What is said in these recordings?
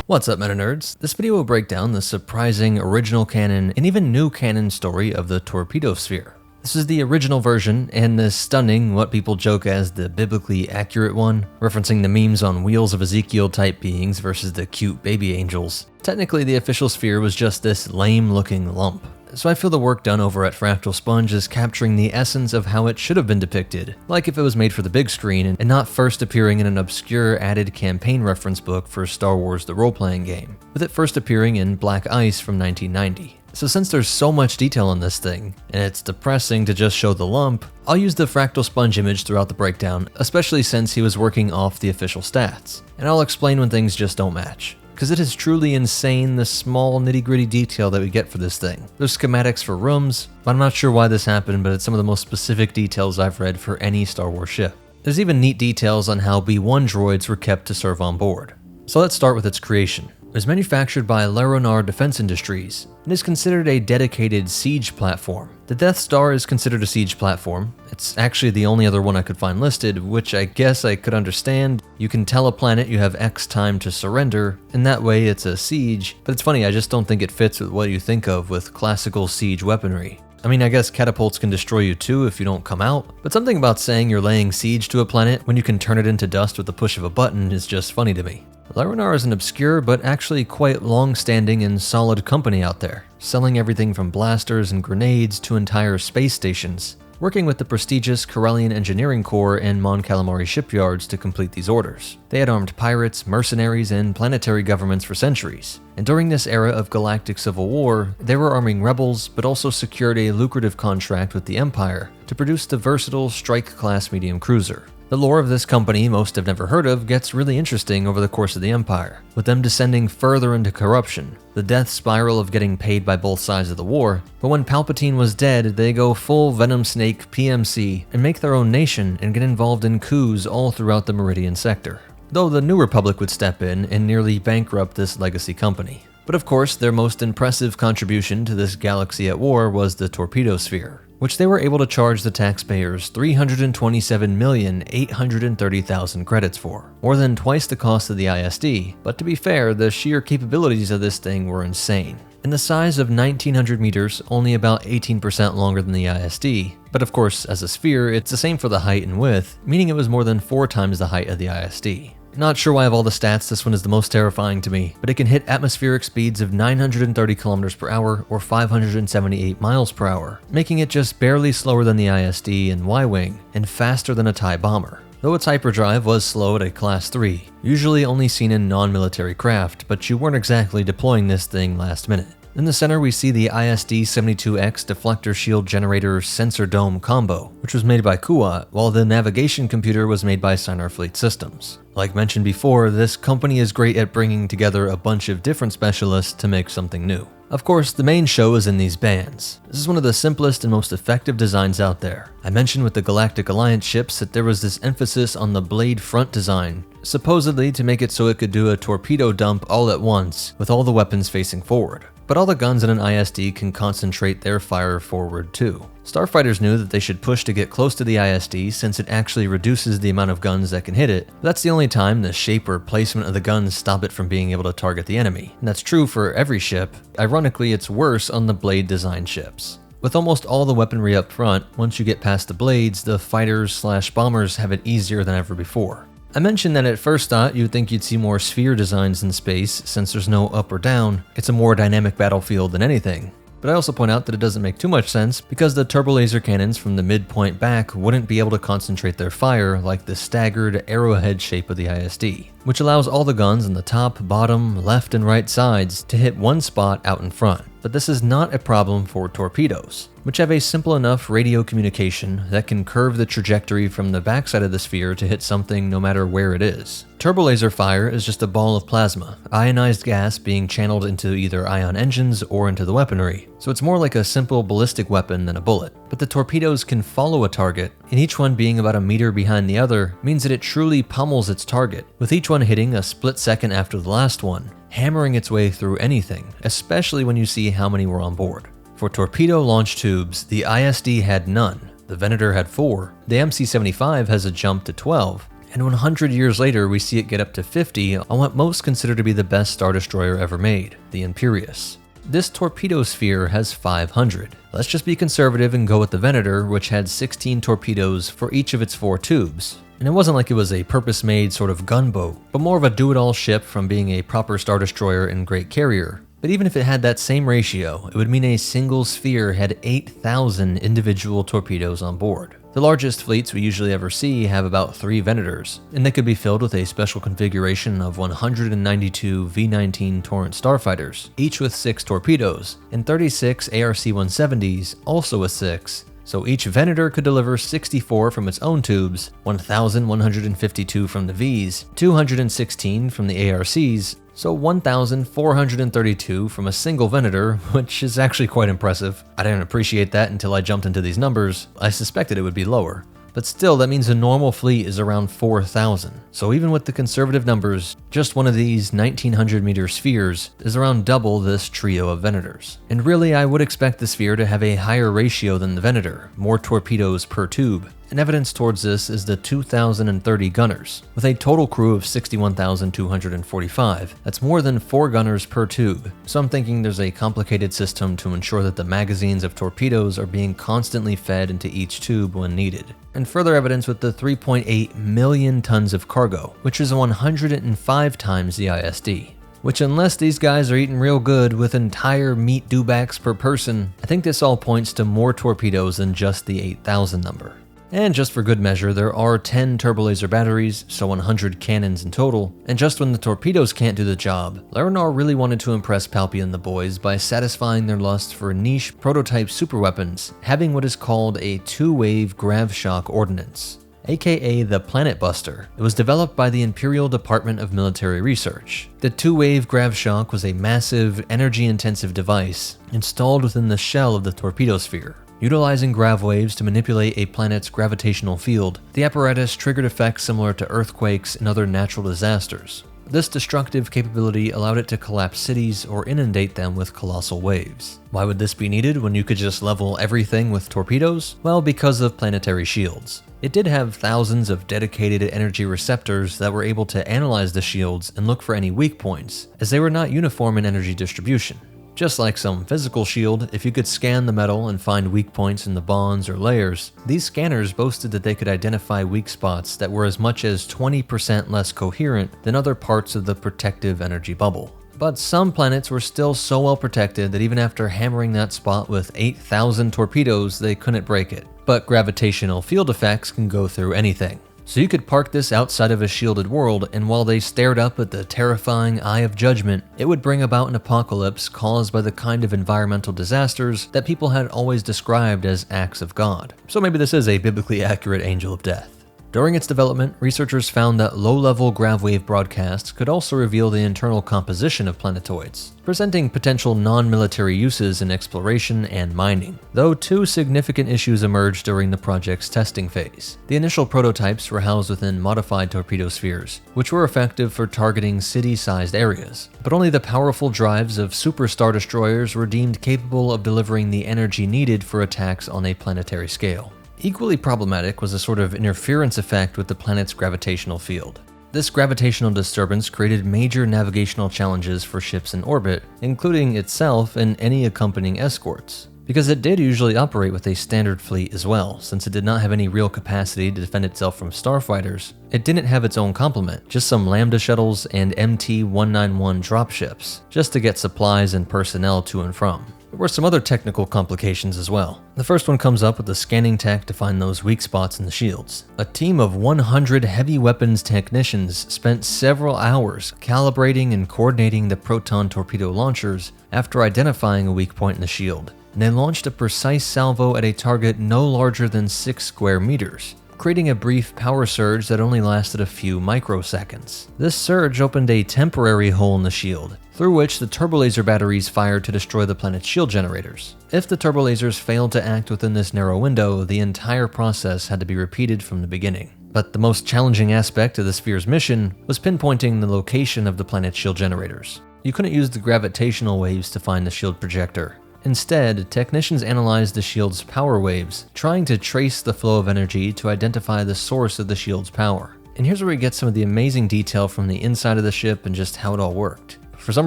What's up, MetaNerds? This video will break down the surprising original canon and even new canon story of the Torpedo Sphere. This is the original version and the stunning, what people joke as the biblically accurate one, referencing the memes on Wheels of Ezekiel type beings versus the cute baby angels. Technically, the official sphere was just this lame looking lump. So I feel the work done over at Fractal Sponge is capturing the essence of how it should have been depicted, like if it was made for the big screen and not first appearing in an obscure added campaign reference book for Star Wars the role-playing game, with it first appearing in Black Ice from 1990. So since there's so much detail on this thing, and it's depressing to just show the lump, I'll use the Fractal Sponge image throughout the breakdown, especially since he was working off the official stats, and I'll explain when things just don't match. Because it is truly insane the small nitty-gritty detail that we get for this thing. There's schematics for rooms, but I'm not sure why this happened, but it's some of the most specific details I've read for any Star Wars ship. There's even neat details on how B-1 droids were kept to serve on board. So let's start with its creation. It was manufactured by Laronar Defense Industries and is considered a dedicated siege platform. The Death Star is considered a siege platform. It's actually the only other one I could find listed, which I guess I could understand. You can tell a planet you have X time to surrender, and that way it's a siege, but it's funny, I just don't think it fits with what you think of with classical siege weaponry. I mean, I guess catapults can destroy you too if you don't come out, but something about saying you're laying siege to a planet when you can turn it into dust with the push of a button is just funny to me. Laronar is an obscure but actually quite long-standing and solid company out there, selling everything from blasters and grenades to entire space stations, working with the prestigious Corellian Engineering Corps and Mon Calamari shipyards to complete these orders. They had armed pirates, mercenaries, and planetary governments for centuries. And during this era of galactic civil war, they were arming rebels, but also secured a lucrative contract with the Empire to produce the versatile Strike-class medium cruiser. The lore of this company most have never heard of gets really interesting over the course of the Empire, with them descending further into corruption, the death spiral of getting paid by both sides of the war, but when Palpatine was dead, they go full Venom Snake PMC and make their own nation and get involved in coups all throughout the Meridian sector. Though the New Republic would step in and nearly bankrupt this legacy company. But of course, their most impressive contribution to this galaxy at war was the Torpedo Sphere, which they were able to charge the taxpayers 327,830,000 credits for, more than twice the cost of the ISD, but to be fair, the sheer capabilities of this thing were insane. And the size of 1900 meters, only about 18% longer than the ISD, but of course, as a sphere, it's the same for the height and width, meaning it was more than 4 times the height of the ISD. Not sure why of all the stats this one is the most terrifying to me, but it can hit atmospheric speeds of 930 kilometers per hour or 578 miles per hour, making it just barely slower than the ISD and Y-Wing, and faster than a TIE bomber. Though its hyperdrive was slow at a Class 3, usually only seen in non-military craft, but you weren't exactly deploying this thing last minute. In the center, we see the ISD-72X Deflector Shield Generator Sensor Dome combo, which was made by Kuat, while the navigation computer was made by Sinar Fleet Systems. Like mentioned before, this company is great at bringing together a bunch of different specialists to make something new. Of course, the main show is in these bands. This is one of the simplest and most effective designs out there. I mentioned with the Galactic Alliance ships that there was this emphasis on the blade front design, supposedly to make it so it could do a torpedo dump all at once, with all the weapons facing forward. But all the guns in an ISD can concentrate their fire forward too. Starfighters knew that they should push to get close to the ISD since it actually reduces the amount of guns that can hit it, but that's the only time the shape or placement of the guns stop it from being able to target the enemy. And that's true for every ship. Ironically, it's worse on the blade design ships. With almost all the weaponry up front, once you get past the blades, the fighters/bombers have it easier than ever before. I mentioned that at first thought you'd think you'd see more sphere designs in space since there's no up or down, it's a more dynamic battlefield than anything. But I also point out that it doesn't make too much sense because the turbo laser cannons from the midpoint back wouldn't be able to concentrate their fire like the staggered arrowhead shape of the ISD, which allows all the guns on the top, bottom, left, and right sides to hit one spot out in front. But this is not a problem for torpedoes, which have a simple enough radio communication that can curve the trajectory from the backside of the sphere to hit something no matter where it is. Turbo laser fire is just a ball of plasma, ionized gas being channeled into either ion engines or into the weaponry, so it's more like a simple ballistic weapon than a bullet. But the torpedoes can follow a target, and each one being about a meter behind the other means that it truly pummels its target, with each one hitting a split second after the last one, hammering its way through anything, especially when you see how many were on board. For torpedo launch tubes, the ISD had none, the Venator had 4, the MC-75 has a jump to 12, and 100 years later we see it get up to 50 on what most consider to be the best Star Destroyer ever made, the Imperious. This torpedo sphere has 500. Let's just be conservative and go with the Venator, which had 16 torpedoes for each of its 4 tubes. And it wasn't like it was a purpose-made sort of gunboat, but more of a do-it-all ship from being a proper Star Destroyer and great carrier. But even if it had that same ratio, it would mean a single sphere had 8,000 individual torpedoes on board. The largest fleets we usually ever see have about 3 Venators, and they could be filled with a special configuration of 192 V-19 Torrent starfighters, each with 6 torpedoes, and 36 ARC-170s, also with 6. So each Venator could deliver 64 from its own tubes, 1,152 from the Vs, 216 from the ARCs, so 1,432 from a single Venator, which is actually quite impressive. I didn't appreciate that until I jumped into these numbers. I suspected it would be lower. But still, that means a normal fleet is around 4,000. So even with the conservative numbers, just one of these 1,900 meter spheres is around double this trio of Venators. And really, I would expect the sphere to have a higher ratio than the Venator, more torpedoes per tube. And evidence towards this is the 2,030 gunners, with a total crew of 61,245. That's more than 4 gunners per tube, so I'm thinking there's a complicated system to ensure that the magazines of torpedoes are being constantly fed into each tube when needed. And further evidence with the 3.8 million tons of cargo, which is 105 times the ISD. Which, unless these guys are eating real good with entire meat dewbacks per person, I think this all points to more torpedoes than just the 8,000 number. And just for good measure, there are 10 turbolaser batteries, so 100 cannons in total, and just when the torpedoes can't do the job, Larinar really wanted to impress Palpy and the boys by satisfying their lust for niche prototype superweapons, having what is called a 2-wave grav shock ordnance, aka the Planet Buster. It was developed by the Imperial Department of Military Research. The 2-wave grav shock was a massive, energy-intensive device installed within the shell of the torpedo sphere. Utilizing grav waves to manipulate a planet's gravitational field, the apparatus triggered effects similar to earthquakes and other natural disasters. This destructive capability allowed it to collapse cities or inundate them with colossal waves. Why would this be needed when you could just level everything with torpedoes? Well, because of planetary shields. It did have thousands of dedicated energy receptors that were able to analyze the shields and look for any weak points, as they were not uniform in energy distribution. Just like some physical shield, if you could scan the metal and find weak points in the bonds or layers, these scanners boasted that they could identify weak spots that were as much as 20% less coherent than other parts of the protective energy bubble. But some planets were still so well protected that even after hammering that spot with 8,000 torpedoes, they couldn't break it. But gravitational field effects can go through anything. So you could park this outside of a shielded world, and while they stared up at the terrifying Eye of Judgment, it would bring about an apocalypse caused by the kind of environmental disasters that people had always described as acts of God. So maybe this is a biblically accurate angel of death. During its development, researchers found that low-level grav-wave broadcasts could also reveal the internal composition of planetoids, presenting potential non-military uses in exploration and mining. Though 2 significant issues emerged during the project's testing phase. The initial prototypes were housed within modified torpedo spheres, which were effective for targeting city-sized areas, but only the powerful drives of super star destroyers were deemed capable of delivering the energy needed for attacks on a planetary scale. Equally problematic was a sort of interference effect with the planet's gravitational field. This gravitational disturbance created major navigational challenges for ships in orbit, including itself and any accompanying escorts, because it did usually operate with a standard fleet as well, since it did not have any real capacity to defend itself from starfighters. It didn't have its own complement, just some Lambda shuttles and MT-191 dropships, just to get supplies and personnel to and from. There were some other technical complications as well. The first one comes up with the scanning tech to find those weak spots in the shields. A team of 100 heavy weapons technicians spent several hours calibrating and coordinating the proton torpedo launchers after identifying a weak point in the shield, and they launched a precise salvo at a target no larger than 6 square meters, creating a brief power surge that only lasted a few microseconds. This surge opened a temporary hole in the shield, through which the turbolaser batteries fired to destroy the planet's shield generators. If the turbolasers failed to act within this narrow window, the entire process had to be repeated from the beginning. But the most challenging aspect of the sphere's mission was pinpointing the location of the planet's shield generators. You couldn't use the gravitational waves to find the shield projector. Instead, technicians analyzed the shield's power waves, trying to trace the flow of energy to identify the source of the shield's power. And here's where we get some of the amazing detail from the inside of the ship and just how it all worked. For some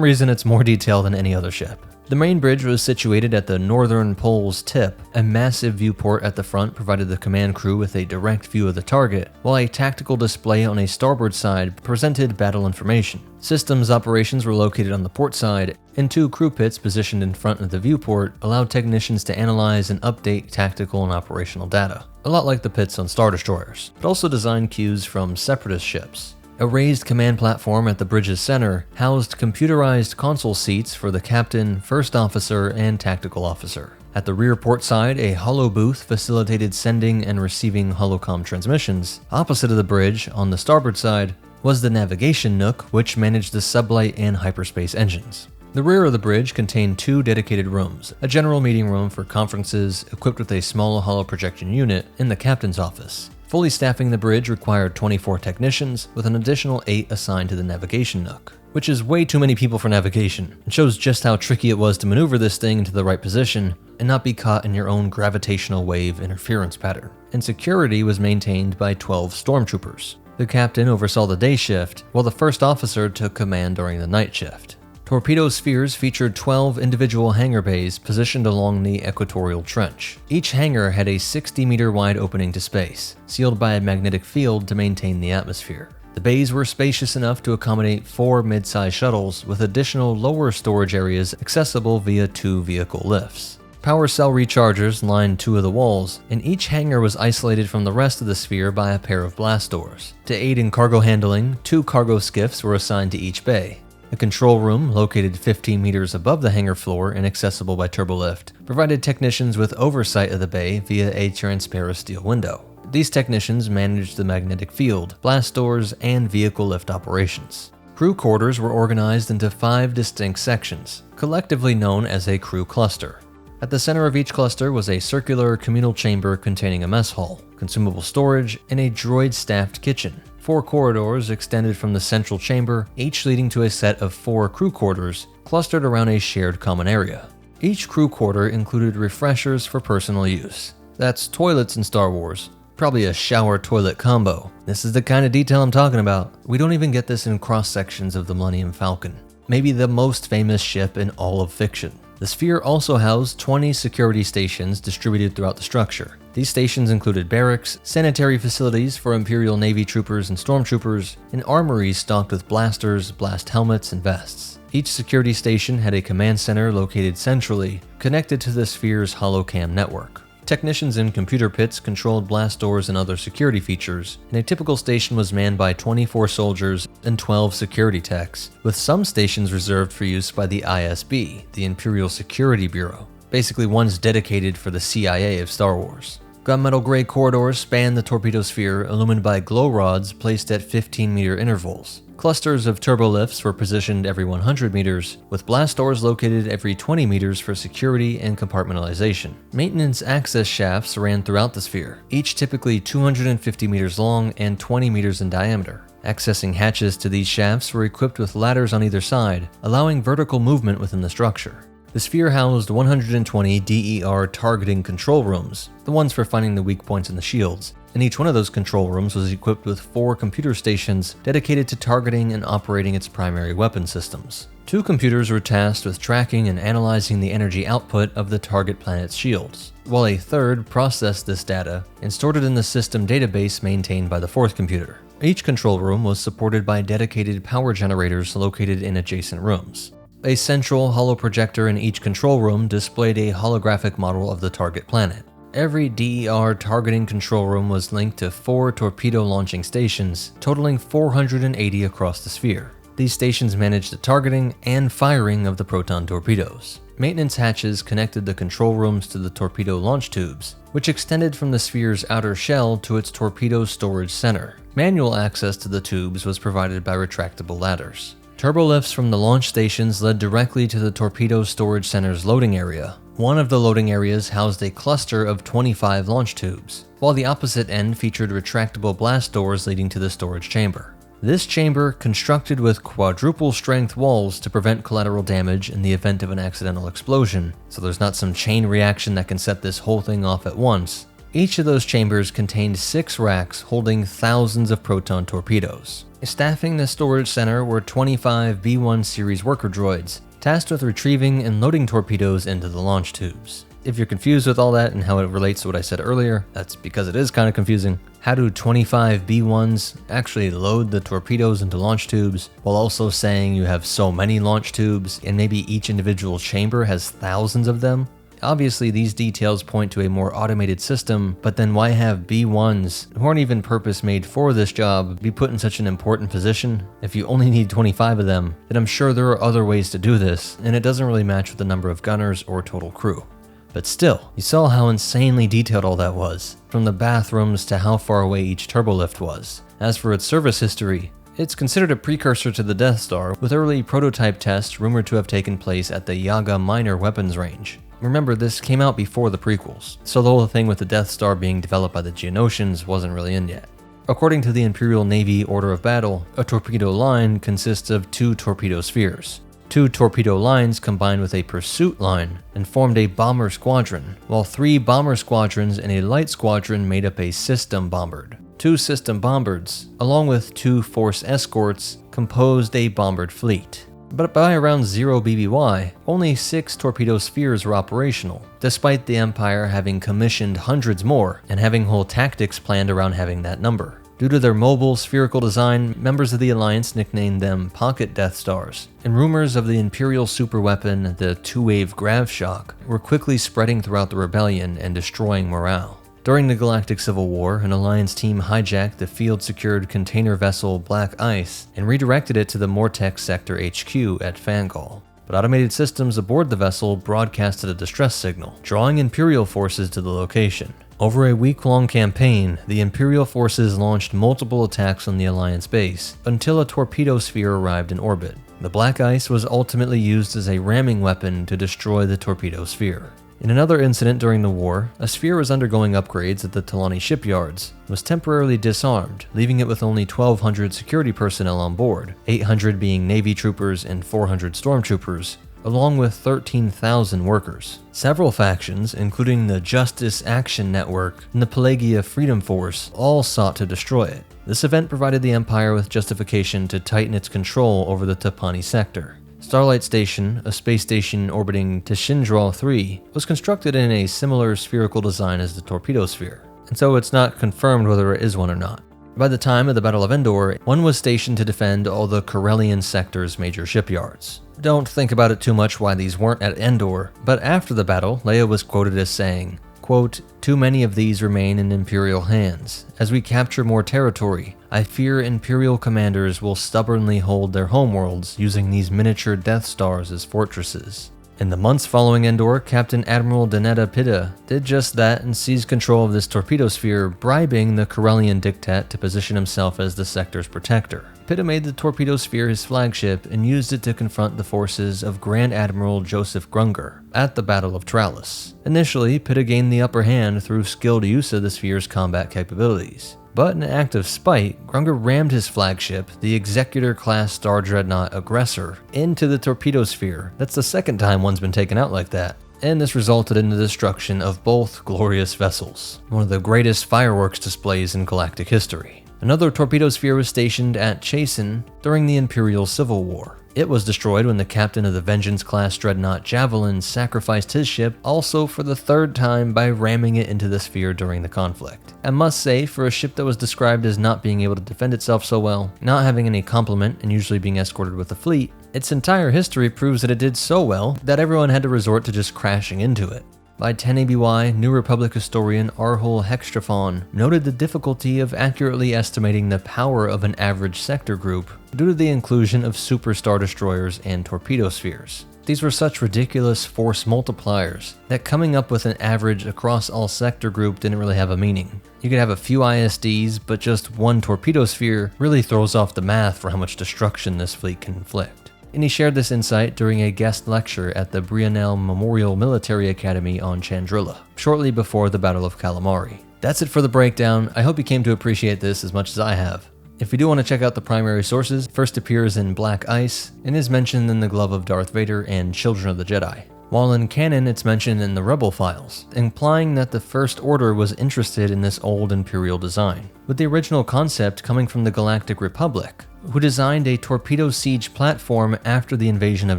reason, it's more detailed than any other ship. The main bridge was situated at the northern pole's tip. A massive viewport at the front provided the command crew with a direct view of the target, while a tactical display on a starboard side presented battle information. Systems operations were located on the port side, and 2 crew pits positioned in front of the viewport allowed technicians to analyze and update tactical and operational data. A lot like the pits on Star Destroyers, but also designed cues from Separatist ships. A raised command platform at the bridge's center housed computerized console seats for the captain, first officer, and tactical officer. At the rear port side, a holo booth facilitated sending and receiving holocom transmissions. Opposite of the bridge, on the starboard side, was the navigation nook, which managed the sublight and hyperspace engines. The rear of the bridge contained 2 dedicated rooms, a general meeting room for conferences equipped with a small holo projection unit, and the captain's office. Fully staffing the bridge required 24 technicians, with an additional 8 assigned to the navigation nook, which is way too many people for navigation. It shows just how tricky it was to maneuver this thing into the right position and not be caught in your own gravitational wave interference pattern. And security was maintained by 12 stormtroopers. The captain oversaw the day shift, while the first officer took command during the night shift. Torpedo spheres featured 12 individual hangar bays positioned along the equatorial trench. Each hangar had a 60-meter wide opening to space, sealed by a magnetic field to maintain the atmosphere. The bays were spacious enough to accommodate 4 mid-size shuttles, with additional lower storage areas accessible via 2 vehicle lifts. Power cell rechargers lined 2 of the walls, and each hangar was isolated from the rest of the sphere by a pair of blast doors. To aid in cargo handling, 2 cargo skiffs were assigned to each bay. A control room, located 15 meters above the hangar floor and accessible by turbolift, provided technicians with oversight of the bay via a transparent steel window. These technicians managed the magnetic field, blast doors, and vehicle lift operations. Crew quarters were organized into 5 distinct sections, collectively known as a crew cluster. At the center of each cluster was a circular communal chamber containing a mess hall, consumable storage, and a droid-staffed kitchen. 4 corridors extended from the central chamber, each leading to a set of 4 crew quarters clustered around a shared common area. Each crew quarter included refreshers for personal use. That's toilets in Star Wars. Probably a shower-toilet combo. This is the kind of detail I'm talking about. We don't even get this in cross-sections of the Millennium Falcon, maybe the most famous ship in all of fiction. The sphere also housed 20 security stations distributed throughout the structure. These stations included barracks, sanitary facilities for Imperial Navy troopers and stormtroopers, and armories stocked with blasters, blast helmets, and vests. Each security station had a command center located centrally, connected to the sphere's holocam network. Technicians in computer pits controlled blast doors and other security features, and a typical station was manned by 24 soldiers and 12 security techs, with some stations reserved for use by the ISB, the Imperial Security Bureau. Basically ones dedicated for the CIA of Star Wars. Gunmetal gray corridors span the torpedo sphere, illuminated by glow rods placed at 15-meter intervals. Clusters of turbolifts were positioned every 100 meters, with blast doors located every 20 meters for security and compartmentalization. Maintenance access shafts ran throughout the sphere, each typically 250 meters long and 20 meters in diameter. Accessing hatches to these shafts were equipped with ladders on either side, allowing vertical movement within the structure. The sphere housed 120 DER targeting control rooms, the ones for finding the weak points in the shields, and each one of those control rooms was equipped with 4 computer stations dedicated to targeting and operating its primary weapon systems. 2 computers were tasked with tracking and analyzing the energy output of the target planet's shields, while a third processed this data and stored it in the system database maintained by the 4th computer. Each control room was supported by dedicated power generators located in adjacent rooms. A central holoprojector in each control room displayed a holographic model of the target planet. Every DER targeting control room was linked to 4 torpedo launching stations, totaling 480 across the sphere. These stations managed the targeting and firing of the proton torpedoes. Maintenance hatches connected the control rooms to the torpedo launch tubes, which extended from the sphere's outer shell to its torpedo storage center. Manual access to the tubes was provided by retractable ladders. Turbolifts from the launch stations led directly to the torpedo storage center's loading area. One of the loading areas housed a cluster of 25 launch tubes, while the opposite end featured retractable blast doors leading to the storage chamber. This chamber, constructed with quadruple-strength walls to prevent collateral damage in the event of an accidental explosion, so there's not some chain reaction that can set this whole thing off at once, Each of those chambers contained 6 racks holding thousands of proton torpedoes. Staffing the storage center were 25 B-1 series worker droids, tasked with retrieving and loading torpedoes into the launch tubes. If you're confused with all that and how it relates to what I said earlier, that's because it is kind of confusing. How do 25 B-1s actually load the torpedoes into launch tubes while also saying you have so many launch tubes and maybe each individual chamber has thousands of them? Obviously, these details point to a more automated system, but then why have B-1s, who aren't even purpose-made for this job, be put in such an important position? If you only need 25 of them, then I'm sure there are other ways to do this, and it doesn't really match with the number of gunners or total crew. But still, you saw how insanely detailed all that was, from the bathrooms to how far away each turbolift was. As for its service history, it's considered a precursor to the Death Star, with early prototype tests rumored to have taken place at the Yaga Minor Weapons Range. Remember, this came out before the prequels, so the whole thing with the Death Star being developed by the Geonosians wasn't really in yet. According to the Imperial Navy Order of Battle, a torpedo line consists of 2 torpedo spheres. 2 torpedo lines combined with a pursuit line and formed a bomber squadron, while 3 bomber squadrons and a light squadron made up a system bombard. 2 system bombards, along with 2 force escorts, composed a bombard fleet. But by around 0 BBY, only 6 torpedo spheres were operational, despite the Empire having commissioned hundreds more and having whole tactics planned around having that number. Due to their mobile, spherical design, members of the Alliance nicknamed them Pocket Death Stars, and rumors of the Imperial superweapon, the 2-wave grav shock, were quickly spreading throughout the rebellion and destroying morale. During the Galactic Civil War, an Alliance team hijacked the field-secured container vessel Black Ice and redirected it to the Mortex Sector HQ at Fangol. But automated systems aboard the vessel broadcasted a distress signal, drawing Imperial forces to the location. Over a week-long campaign, the Imperial forces launched multiple attacks on the Alliance base until a torpedo sphere arrived in orbit. The Black Ice was ultimately used as a ramming weapon to destroy the torpedo sphere. In another incident during the war, a sphere was undergoing upgrades at the Talani shipyards, was temporarily disarmed, leaving it with only 1,200 security personnel on board, 800 being Navy troopers and 400 stormtroopers, along with 13,000 workers. Several factions, including the Justice Action Network and the Pelagia Freedom Force, all sought to destroy it. This event provided the Empire with justification to tighten its control over the Tapani sector. Starlight Station, a space station orbiting Tishindral 3, was constructed in a similar spherical design as the torpedo sphere, and so it's not confirmed whether it is one or not. By the time of the Battle of Endor, one was stationed to defend all the Corellian sector's major shipyards. Don't think about it too much why these weren't at Endor, but after the battle, Leia was quoted as saying, quote, "Too many of these remain in Imperial hands. As we capture more territory, I fear Imperial commanders will stubbornly hold their homeworlds using these miniature Death Stars as fortresses." In the months following Endor, Captain Admiral Danetta Pitta did just that and seized control of this torpedo sphere, bribing the Corellian diktat to position himself as the sector's protector. Pitta made the torpedo sphere his flagship and used it to confront the forces of Grand Admiral Joseph Grunger at the Battle of Tralles. Initially, Pitta gained the upper hand through skilled use of the sphere's combat capabilities. But in an act of spite, Grunger rammed his flagship, the Executor-class Star Dreadnought Aggressor, into the torpedo sphere. That's the second time one's been taken out like that. And this resulted in the destruction of both glorious vessels, one of the greatest fireworks displays in galactic history. Another torpedo sphere was stationed at Chasen during the Imperial Civil War. It was destroyed when the captain of the Vengeance-class Dreadnought Javelin sacrificed his ship, also for the 3rd time by ramming it into the sphere during the conflict. I must say, for a ship that was described as not being able to defend itself so well, not having any complement and usually being escorted with a fleet, its entire history proves that it did so well that everyone had to resort to just crashing into it. By 10 ABY, New Republic historian Arhul Hextraphon noted the difficulty of accurately estimating the power of an average sector group due to the inclusion of super star destroyers and torpedo spheres. These were such ridiculous force multipliers that coming up with an average across all sector group didn't really have a meaning. You could have a few ISDs, but just one torpedo sphere really throws off the math for how much destruction this fleet can inflict. And he shared this insight during a guest lecture at the Brianel Memorial Military Academy on Chandrilla, shortly before the Battle of Calamari. That's it for the breakdown. I hope you came to appreciate this as much as I have. If you do want to check out the primary sources, first appears in Black Ice and is mentioned in The Glove of Darth Vader and Children of the Jedi. while in canon it's mentioned in the Rebel files, implying that the First Order was interested in this old Imperial design, with the original concept coming from the Galactic Republic, who designed a torpedo siege platform after the invasion of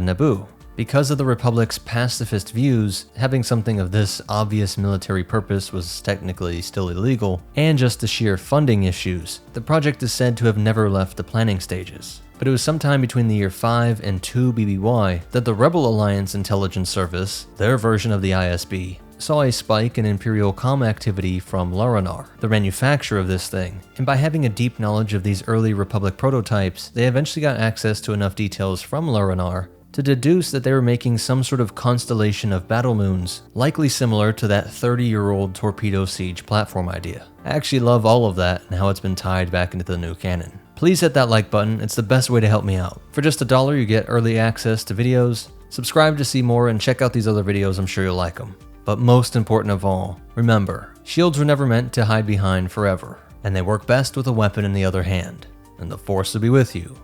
Naboo. Because of the Republic's pacifist views, having something of this obvious military purpose was technically still illegal, and just the sheer funding issues, the project is said to have never left the planning stages. But it was sometime between the year 5 and 2 BBY that the Rebel Alliance Intelligence Service, their version of the ISB, saw a spike in Imperial comm activity from Laranar, the manufacturer of this thing, and by having a deep knowledge of these early Republic prototypes, they eventually got access to enough details from Laranar to deduce that they were making some sort of constellation of battle moons, likely similar to that 30-year-old torpedo siege platform idea. I actually love all of that and how it's been tied back into the new canon. Please hit that like button, it's the best way to help me out. For just $1 you get early access to videos, subscribe to see more, and check out these other videos, I'm sure you'll like them. But most important of all, remember, shields were never meant to hide behind forever, and they work best with a weapon in the other hand, and the Force will be with you,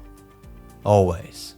always.